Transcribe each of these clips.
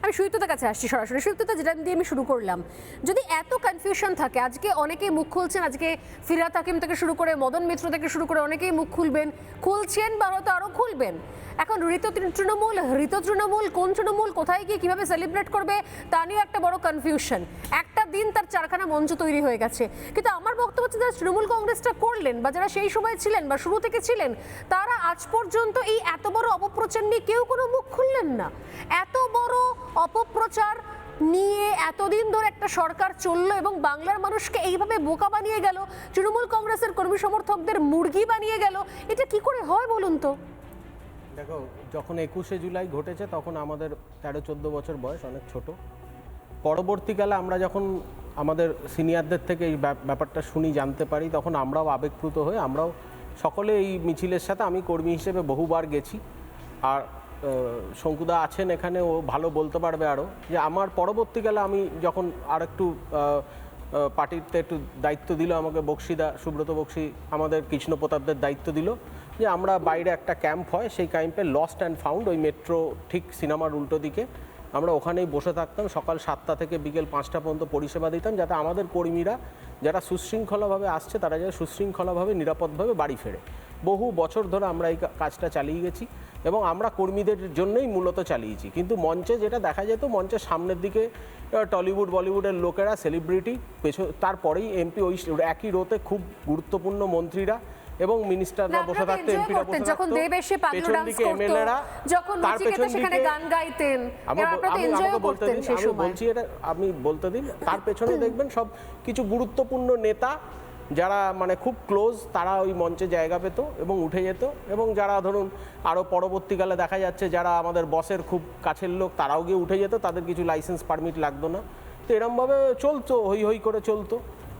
আমি সুইতুতার কাছে আসছি সরাসরি। সুইতুতা, যেটা দিয়ে আমি শুরু করলাম, যদি এত কনফিউশন থাকে, আজকে অনেকেই মুখ খুলছেন, আজকে ফিরহাদ হাকিম থেকে শুরু করে মদন মিত্র থেকে শুরু করে অনেকেই মুখ খুলছেন বা হয়তো আরও খুলবেন। এখন ঋত তৃণমূল কোন তৃণমূল, কোথায় গিয়ে কীভাবে সেলিব্রেট করবে তা নিয়ে একটা বড় কনফিউশন। একটা দিন তার চারখানা মঞ্চ তৈরি হয়ে গেছে। কিন্তু আমার বক্তব্য হচ্ছে, যারা তৃণমূল কংগ্রেসটা করলেন বা যারা সেই সময় ছিলেন বা শুরু থেকে ছিলেন, তারা আজ পর্যন্ত এই এত বড় অপপ্রচার নিয়ে কেউ কোনো মুখ খুললেন না। এত বড় অপপ্রচার নিয়ে এতদিন ধরে একটা সরকার চললো এবং বাংলার মানুষকে এইভাবে বোকা বানিয়ে গেল, তৃণমূল কংগ্রেসের কর্মী সমর্থকদের মুরগি বানিয়ে গেল। এটা কি করে হয় বলুন তো? দেখো, যখন 21শে জুলাই ঘটেছে তখন আমাদের 13-14 বছর বয়স, অনেক ছোট। পরবর্তীকালে আমরা যখন আমাদের সিনিয়রদের থেকে এই ব্যাপারটা শুনি, জানতে পারি, তখন আমরাও আবেগপ্লুত হয়ে আমরাও সকলে এই মিছিলের সাথে, আমি কর্মী হিসেবে বহুবার গেছি। আর শঙ্কুদা আছেন এখানে, ও ভালো বলতে পারবে আরও, যে আমার পরবর্তীকালে আমি যখন আর একটু পার্টিতে একটু দায়িত্ব দিল আমাকে বক্সিদা, সুব্রত বক্সি আমাদের কৃষ্ণ প্রতাপদের দায়িত্ব দিল যে আমরা বাইরে একটা ক্যাম্প হয়, সেই ক্যাম্পে লস্ট অ্যান্ড ফাউন্ড, ওই মেট্রো ঠিক সিনেমার উল্টো দিকে, আমরা ওখানেই বসে থাকতাম। সকাল 7টা থেকে বিকেল 5টা পর্যন্ত পরিষেবা দিতাম, যাতে আমাদের কর্মীরা যারা সুশৃঙ্খলভাবে আসছে তারা যেন সুশৃঙ্খলভাবে নিরাপদভাবে বাড়ি ফেরে। বহু বছর ধরে আমরা এই কাজটা চালিয়ে গেছি এবং আমরা কর্মীদের জন্যই মূলত চালিয়েছি। কিন্তু মঞ্চে যেটা দেখা যেত, মঞ্চের সামনের দিকে টলিউড বলিউডের লোকেরা, সেলিব্রিটি, তারপরেই এমপি, ওই একই রোতে খুব গুরুত্বপূর্ণ মন্ত্রীরা এবং মিনিস্টাররা বসে থাকতো, এমপিরা বসে থাকতো, যখন দেব এসে পাগলু ডান্স করতো, এমএলএরা, যখন তার পেছন সেখানে গান গাইতেন, আমাকে বলতে দিন, আমি বলছি, এটা আপনি বলতে দিন। তার পেছনে দেখবেন সব কিছু গুরুত্বপূর্ণ নেতা যারা মানে খুব ক্লোজ, তারা ওই মঞ্চে জায়গা পেত এবং উঠে যেত। এবং যারা ধরুন আরও পরবর্তীকালে দেখা যাচ্ছে যারা আমাদের বসের খুব কাছের লোক, তারাও গিয়ে উঠে যেত, তাদের কিছু লাইসেন্স পারমিট লাগতো না। তো এরমভাবে চলতো, হই হই করে চলতো।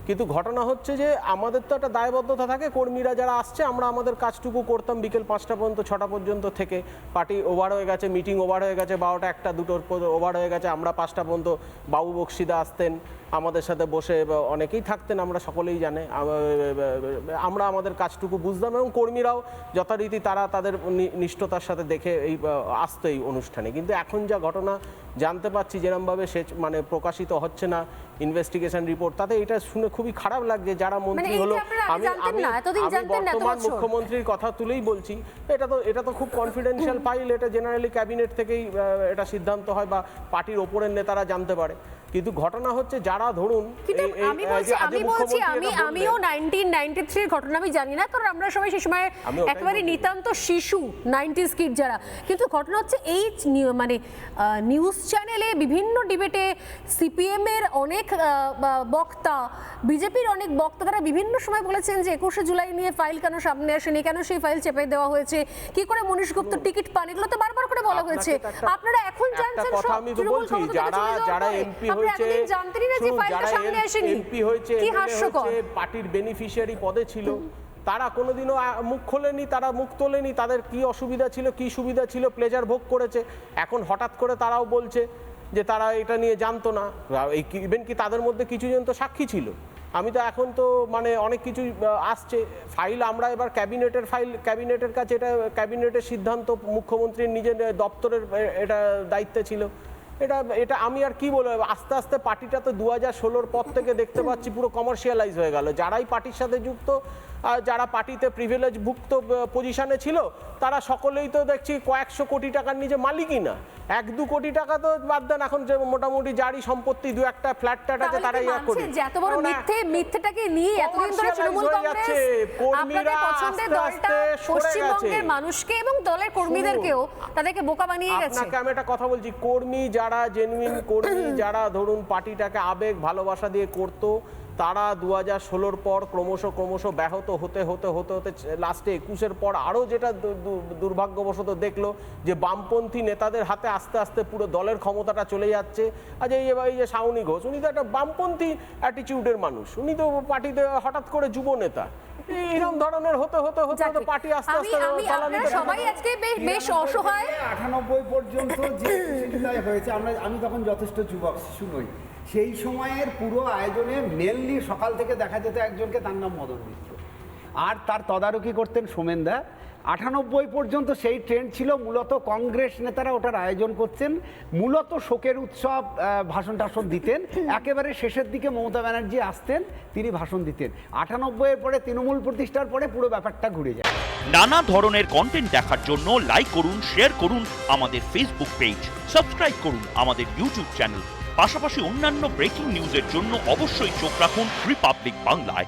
কিন্তু ঘটনা হচ্ছে যে আমাদের তো একটা দায়বদ্ধতা থাকে, কর্মীরা যারা আসছে আমরা আমাদের কাজটুকু করতাম বিকেল 5টা পর্যন্ত, 6টা পর্যন্ত থেকে। পার্টি ওভার হয়ে গেছে, মিটিং ওভার হয়ে গেছে, 12টা 1টা 2টোর ওভার হয়ে গেছে, আমরা 5টা পর্যন্ত, বাবু বক্সিদা আসতেন আমাদের সাথে বসে, অনেকেই থাকতেন, আমরা সকলেই জানে, আমরা আমাদের কাজটুকু বুঝতাম এবং কর্মীরাও যথারীতি তারা তাদের নিষ্ঠতার সাথে দেখে এই আসতো এই অনুষ্ঠানে। কিন্তু এখন যা ঘটনা জানতে পাচ্ছি, যেরমভাবে সে মানে প্রকাশিত হচ্ছে না ইনভেস্টিগেশন রিপোর্ট, তাতে এটা শুনে খুবই খারাপ লাগছে। যারা মন্ত্রী হলো, আমি বর্তমান মুখ্যমন্ত্রীর কথা তুলেই বলছি, এটা তো খুব কনফিডেন্সিয়াল ফাইল, এটা জেনারেলি ক্যাবিনেট থেকেই এটা সিদ্ধান্ত হয় বা পার্টির ওপরের নেতারা জানতে পারে। কিন্তু ঘটনা হচ্ছে যারা ধরুন, আমিও 1993 ঘটনা আমি জানি না, কারণ আমরা সবাই সেই সময় একেবারে নিতান্ত শিশু, 90s কিড যারা। কিন্তু ঘটনা হচ্ছে এই মানে নিউজ চ্যানেলে বিভিন্ন ডিবেটে সিপিএম এর অনেক বক্তা, বিজেপির অনেক বক্তা, তারা বিভিন্ন সময় বলেছেন যে 21শে জুলাই নিয়ে ফাইল কেন সামনে আসেনি, কেন সেই ফাইল চেপে দেওয়া হয়েছে, কি করে মনীশ গুপ্ত টিকিট পান, এগুলো তো বারবার করে বলা হয়েছে। আপনারা এখন জানছেন যারা এমপি হয়েছে, এমপি হয়েছে, পার্টির বেনিফিশিয়ারি পদে ছিল, তারা কোনোদিনও মুখ খোলেনি, তারা মুখ তোলেনি, তাদের কি অসুবিধা ছিল, কি সুবিধা ছিল, প্লেজার ভোগ করেছে। এখন হঠাৎ করে তারাও বলছে যে তারা এটা নিয়ে জানতো না। ইভেন কি তাদের মধ্যে কিছু জন তো সাক্ষী ছিল। আমি তো এখন তো মানে অনেক কিছু আসছে ফাইল, আমরা এবার ক্যাবিনেটের ফাইল, ক্যাবিনেটের কাছে, এটা ক্যাবিনেটের সিদ্ধান্ত, মুখ্যমন্ত্রীর নিজের দপ্তরের এটা দায়িত্বে ছিল। এটা আমি আর কি বলবো, আস্তে আস্তে পার্টিটা তো 2016-র পর থেকে দেখতে পাচ্ছি পুরো কমার্শিয়ালাইজ হয়ে গেল। যারাই পার্টির সাথে যুক্ত, যারা পার্টিতে প্রিভিলেজ ভুক্ত পজিশনে ছিল, তারা সকলেই তো দেখছি কয়েকশো কোটি টাকার নিজে মালিকই না। 1-2 কোটি টাকা তো বাদ দেন, এখন যে মোটামুটি যারই সম্পত্তি 2-1টা ফ্ল্যাট আছে তারাই করে। এত বড় মিথ্যেটাকে নিয়ে এতদিন ধরে তৃণমূল কংগ্রেস আপনাদের পছন্দের দলটা পশ্চিমবঙ্গের মানুষকে এবং দলের কর্মীদেরকেও তাদেরকে বোকা বানিয়ে গেছে। আপনাকে আমি একটা কথা বলছি, কর্মী যারা জেনুইন কর্মী, যারা ধরুন পার্টিটাকে আবেগ ভালোবাসা দিয়ে করতো, তারা 2016-র পর ক্রমশ ব্যাহত হতে লাস্টে 21-এর পর আরও যেটা দুর্ভাগ্যবশত দেখলো যে বামপন্থী নেতাদের হাতে আস্তে আস্তে পুরো দলের ক্ষমতাটা চলে যাচ্ছে। আজ এই যে শাওনি ঘোষ, উনি তো একটা বামপন্থী অ্যাটিটিউডের মানুষ, উনি তো পার্টিতে হঠাৎ করে যুব নেতা। এরকম ধরনের হতে পার্টি আস্তে আস্তে সবাই আজকে বেশ অসহায়। 98 পর্যন্ত যে হয়েছে, আমি তখন যথেষ্ট যুবক, শিশু নই, সেই সময়ের পুরো আয়োজনে মেনলি সকাল থেকে দেখা যেত একজনকে, তার নাম মদন মিত্র, আর তার তদারকি করতেন সোমেন দা। 98 পর্যন্ত সেই ট্রেন্ড ছিল, মূলত কংগ্রেস নেতারা ওটার আয়োজন করছেন, মূলত শোকের উৎসব, ভাষণ টাষণ দিতেন। একেবারে শেষের দিকে মমতা ব্যানার্জি আসতেন, তিনি ভাষণ দিতেন। 98 পরে তৃণমূল প্রতিষ্ঠার পরে পুরো ব্যাপারটা ঘুরে যায়। নানা ধরনের কন্টেন্ট দেখার জন্য লাইক করুন, শেয়ার করুন আমাদের ফেসবুক পেজ, সাবস্ক্রাইব করুন আমাদের ইউটিউব চ্যানেল। পাশাপাশি অন্যান্য ব্রেকিং নিউজের জন্য অবশ্যই চোখ রাখুন রিপাবলিক বাংলায়।